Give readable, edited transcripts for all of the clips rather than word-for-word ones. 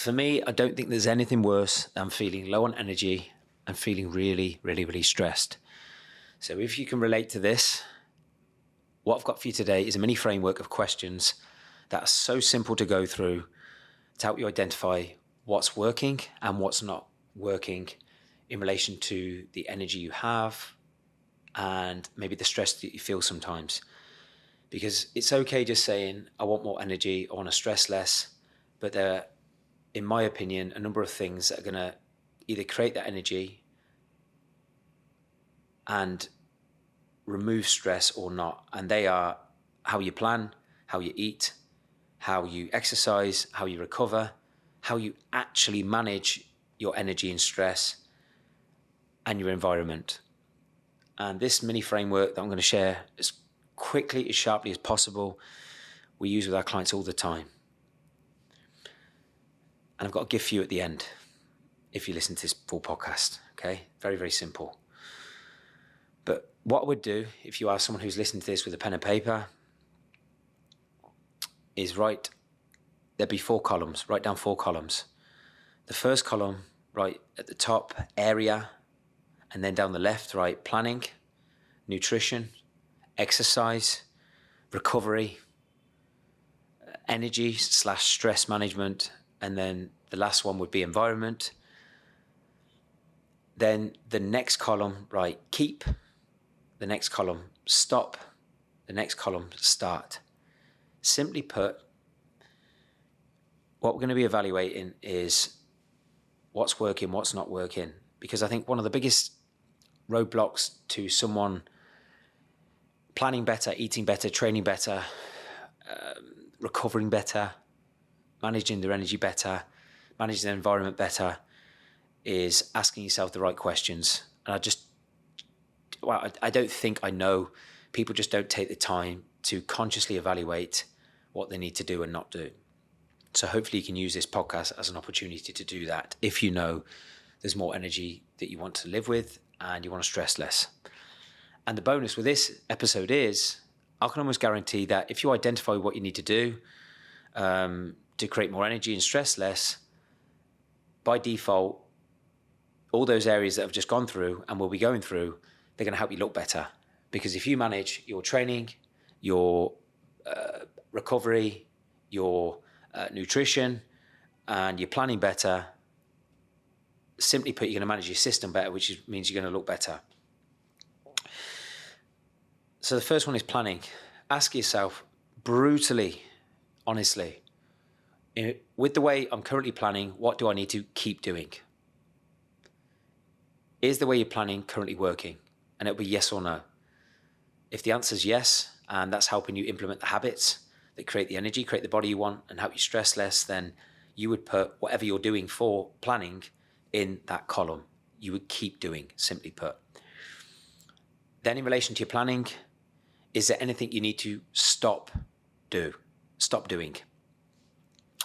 For me, I don't think there's anything worse than feeling low on energy and feeling really, really, really stressed. So if you can relate to this, what I've got for you today is a mini framework of questions that are so simple to go through to help you identify what's working and what's not working in relation to the energy you have and maybe the stress that you feel sometimes. Because it's okay just saying, I want more energy, I want to stress less, but there are, in my opinion, a number of things that are going to either create that energy and remove stress or not. And they are how you plan, how you eat, how you exercise, how you recover, how you actually manage your energy and stress, and your environment. And this mini framework that I'm going to share as quickly, as sharply as possible, we use with our clients all the time. And I've got a gift for you at the end if you listen to this full podcast, okay? Very, very simple. But what I would do if you are someone who's listening to this with a pen and paper is there'd be 4 columns, write down 4 columns. The first column, right at the top, area, and then down the left, right, planning, nutrition, exercise, recovery, energy/stress management, and then the last one would be environment. Then the next column, right, keep, the next column, stop, the next column, start. Simply put, what we're going to be evaluating is what's working, what's not working. Because I think one of the biggest roadblocks to someone planning better, eating better, training better, recovering better, managing their energy better, managing their environment better, is asking yourself the right questions. And I don't think I know. People just don't take the time to consciously evaluate what they need to do and not do. So hopefully you can use this podcast as an opportunity to do that if you know there's more energy that you want to live with and you want to stress less. And the bonus with this episode is I can almost guarantee that if you identify what you need to do to create more energy and stress less, by default, all those areas that I've just gone through and will be going through, they're going to help you look better. Because if you manage your training, your recovery, your nutrition, and you're planning better, simply put, you're going to manage your system better, which means you're going to look better. So the first one is planning. Ask yourself brutally, honestly, with the way I'm currently planning, what do I need to keep doing? Is the way you're planning currently working? And it'll be yes or no. If the answer is yes, and that's helping you implement the habits that create the energy, create the body you want, and help you stress less, then you would put whatever you're doing for planning in that column. You would keep doing, simply put. Then in relation to your planning, is there anything you need to stop doing?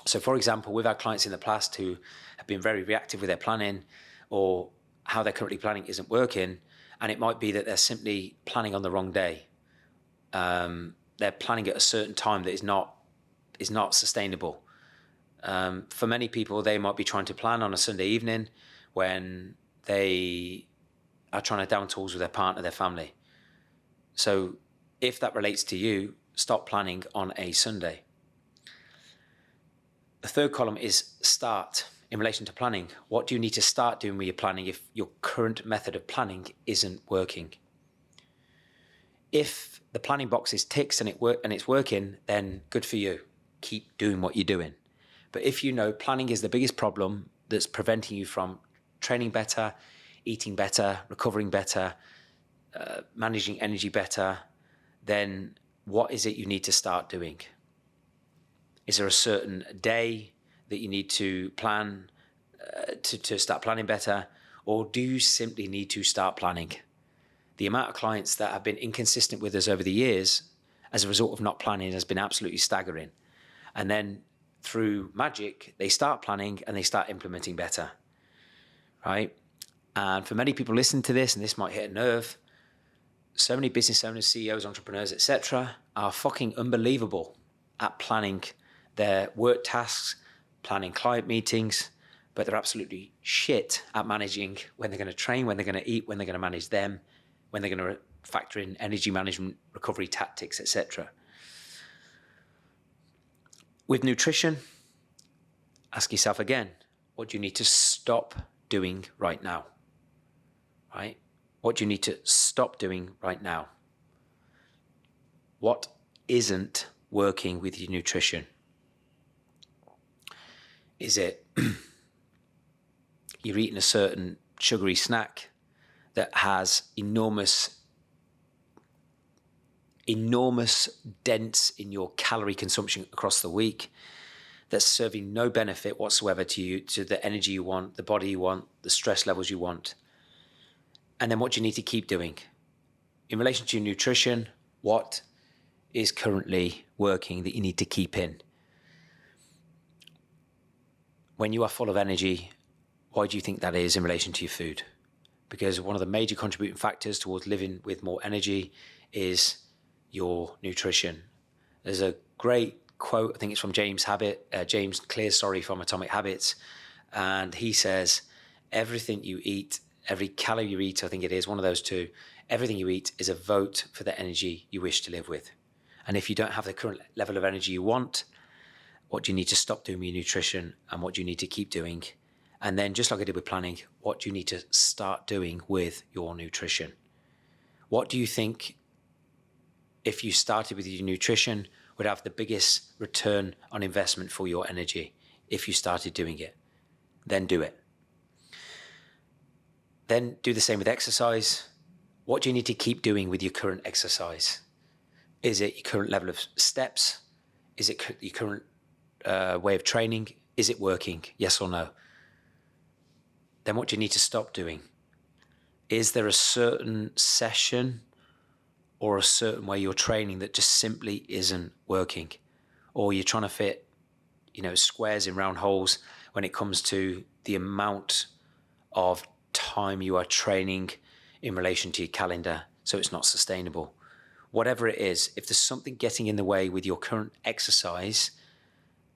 So for example, with our clients in the past who have been very reactive with their planning, or how they're currently planning isn't working, and it might be that they're simply planning on the wrong day. They're planning at a certain time that is not sustainable. For many people, they might be trying to plan on a Sunday evening when they are trying to down tools with their partner, their family. So if that relates to you, stop planning on a Sunday. The third column is start. In relation to planning, what do you need to start doing with your planning if your current method of planning isn't working? If the planning box is ticked and it's working, then good for you. Keep doing what you're doing. But if you know planning is the biggest problem that's preventing you from training better, eating better, recovering better, managing energy better, then what is it you need to start doing? Is there a certain day that you need to plan to start planning better? Or do you simply need to start planning? The amount of clients that have been inconsistent with us over the years as a result of not planning has been absolutely staggering. And then through magic, they start planning and they start implementing better, right? And for many people listening to this, and this might hit a nerve, so many business owners, CEOs, entrepreneurs, etc., are fucking unbelievable at planning their work tasks, planning client meetings, but they're absolutely shit at managing when they're going to train, when they're going to eat, when they're going to manage them, when they're going to factor in energy management, recovery tactics, etc. With nutrition, ask yourself again, what do you need to stop doing right now? Right? What do you need to stop doing right now? What isn't working with your nutrition? Is it you're eating a certain sugary snack that has enormous dents in your calorie consumption across the week, that's serving no benefit whatsoever to you, to the energy you want, the body you want, the stress levels you want? And then what do you need to keep doing? In relation to your nutrition, what is currently working that you need to keep in? When you are full of energy, why do you think that is in relation to your food? Because one of the major contributing factors towards living with more energy is your nutrition. There's a great quote, I think it's from James Clear, from Atomic Habits. And he says, everything you eat, every calorie you eat, I think it is one of those two, everything you eat is a vote for the energy you wish to live with. And if you don't have the current level of energy you want, what do you need to stop doing with your nutrition, and what do you need to keep doing? And then, just like I did with planning, what do you need to start doing with your nutrition? What do you think, if you started with your nutrition, would have the biggest return on investment for your energy if you started doing it? Then do it. Then do the same with exercise. What do you need to keep doing with your current exercise? Is it your current level of steps? Is it your current way of training? Is it working? Yes or no? Then what do you need to stop doing? Is there a certain session or a certain way you're training that just simply isn't working? Or you're trying to fit, squares in round holes when it comes to the amount of time you are training in relation to your calendar, so it's not sustainable. Whatever it is, if there's something getting in the way with your current exercise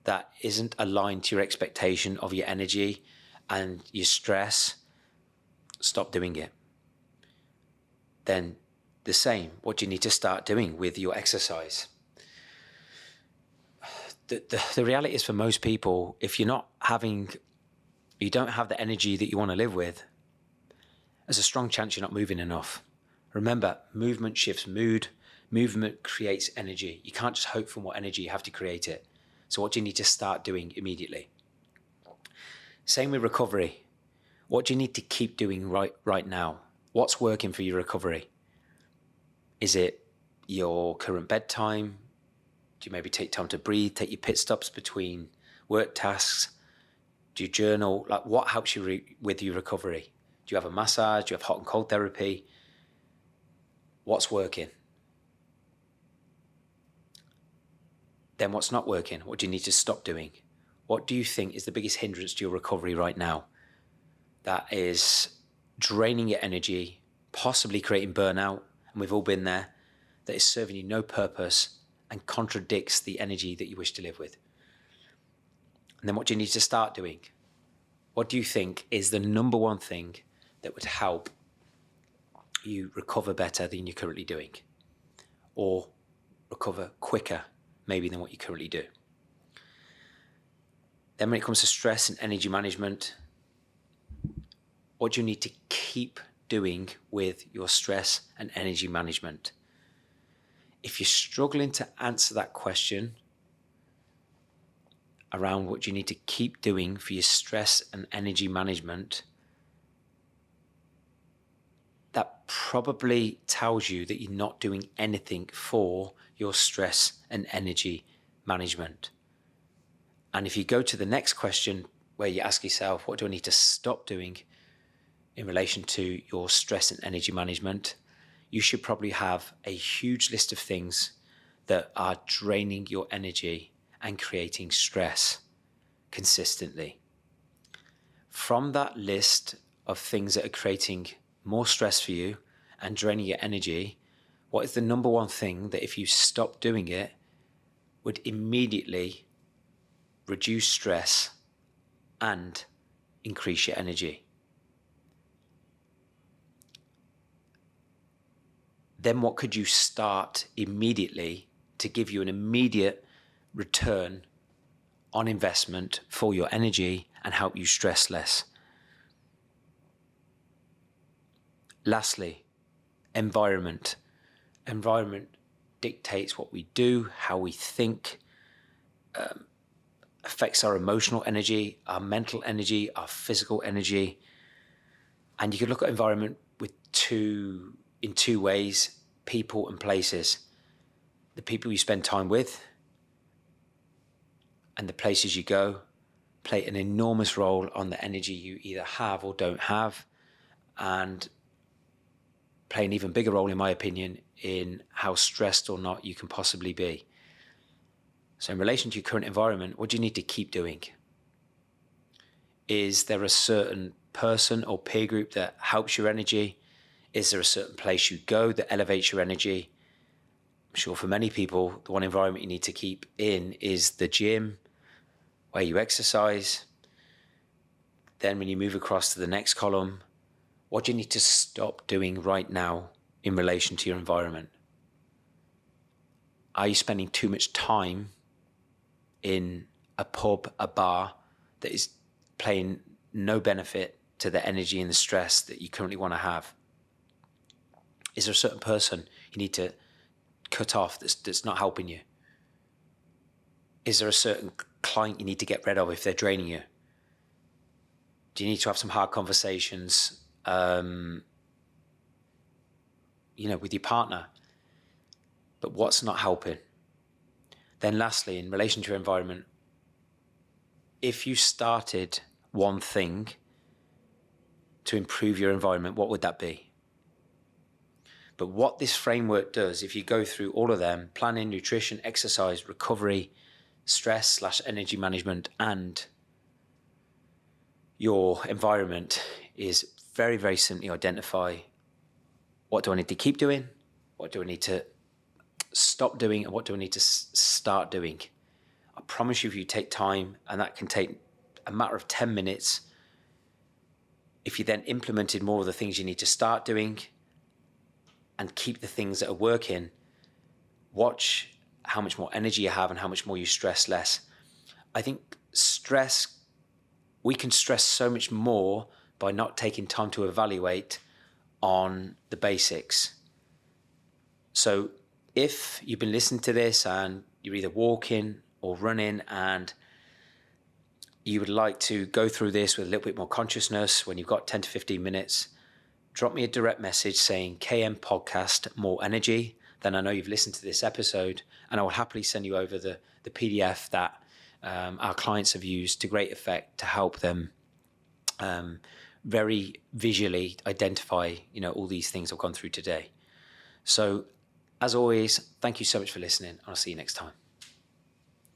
that isn't aligned to your expectation of your energy and your stress, stop doing it. Then the same, what do you need to start doing with your exercise? The reality is, for most people, if you don't have the energy that you want to live with, there's a strong chance you're not moving enough. Remember, movement shifts mood. Movement creates energy. You can't just hope for more energy, you have to create it. So what do you need to start doing immediately? Same with recovery. What do you need to keep doing right now? What's working for your recovery? Is it your current bedtime? Do you maybe take time to breathe, take your pit stops between work tasks? Do you journal? Like, what helps you with your recovery? Do you have a massage? Do you have hot and cold therapy? What's working? Then what's not working? What do you need to stop doing? What do you think is the biggest hindrance to your recovery right now that is draining your energy, possibly creating burnout, and we've all been there, that is serving you no purpose and contradicts the energy that you wish to live with? And then what do you need to start doing? What do you think is the number one thing that would help you recover better than you're currently doing, or recover quicker maybe than what you currently do? Then when it comes to stress and energy management, what do you need to keep doing with your stress and energy management? If you're struggling to answer that question around what you need to keep doing for your stress and energy management, that probably tells you that you're not doing anything for your stress and energy management. And if you go to the next question, where you ask yourself, what do I need to stop doing in relation to your stress and energy management? You should probably have a huge list of things that are draining your energy and creating stress consistently. From that list of things that are creating more stress for you and draining your energy, what is the number one thing that, if you stop doing it, would immediately reduce stress and increase your energy. Then what could you start immediately to give you an immediate return on investment for your energy and help you stress less? Lastly, environment. Environment dictates what we do, how we think, affects our emotional energy, our mental energy, our physical energy. And you can look at environment in two ways: people and places. The people you spend time with and the places you go play an enormous role on the energy you either have or don't have, and play an even bigger role, in my opinion, in how stressed or not you can possibly be. So in relation to your current environment, what do you need to keep doing? Is there a certain person or peer group that helps your energy? Is there a certain place you go that elevates your energy? I'm sure for many people, the one environment you need to keep in is the gym, where you exercise. Then when you move across to the next column, what do you need to stop doing right now in relation to your environment? Are you spending too much time in a pub, a bar that is playing no benefit to the energy and the stress that you currently want to have? Is there a certain person you need to cut off that's not helping you? Is there a certain client you need to get rid of if they're draining you? Do you need to have some hard conversations, with your partner? But what's not helping? Then lastly, in relation to your environment, if you started one thing to improve your environment, what would that be? But what this framework does, if you go through all of them: planning, nutrition, exercise, recovery, stress/energy management, and your environment, is very, very simply identify: what do I need to keep doing? What do I need to stop doing? And what do I need to start doing? I promise you, if you take time, and that can take a matter of 10 minutes, if you then implemented more of the things you need to start doing and keep the things that are working, watch how much more energy you have and how much more you stress less. I think we can stress so much more by not taking time to evaluate on the basics. So if you've been listening to this and you're either walking or running and you would like to go through this with a little bit more consciousness, when you've got 10 to 15 minutes, drop me a direct message saying KM Podcast More Energy. Then I know you've listened to this episode, and I will happily send you over the PDF that our clients have used to great effect to help them very visually identify, all these things I've gone through today. So as always, thank you so much for listening. I'll see you next time.